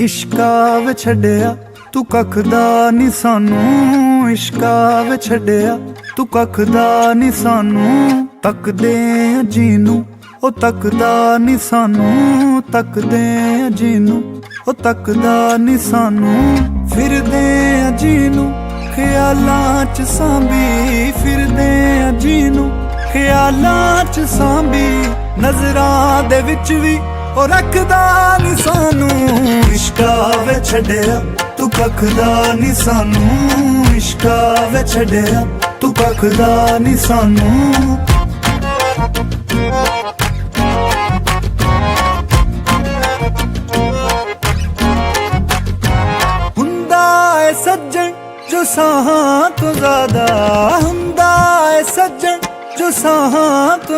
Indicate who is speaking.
Speaker 1: इश्का वे छड़िया तू कखदा नी सानू, इश्का वे छड़िया तू कखदा नी सानू। तकदे जीनू ओ तकदा नी सानू, तकदे जीनू ओ तकदा नी सानू। फिरदे जीनू ख्यालां च सांभी, फिरदे जीनू ख्यालां च सांभी। नजरां दे विच वी ओ रखदा नी सानू। इश्का वे छड़िया तू कखदा नी सानू, इश्का वे छड़िया तू कखदा नी सानू। हुंदा है सज्जन जो साहां तो ज्यादा, हुंदा है सज्जन जो साहां तो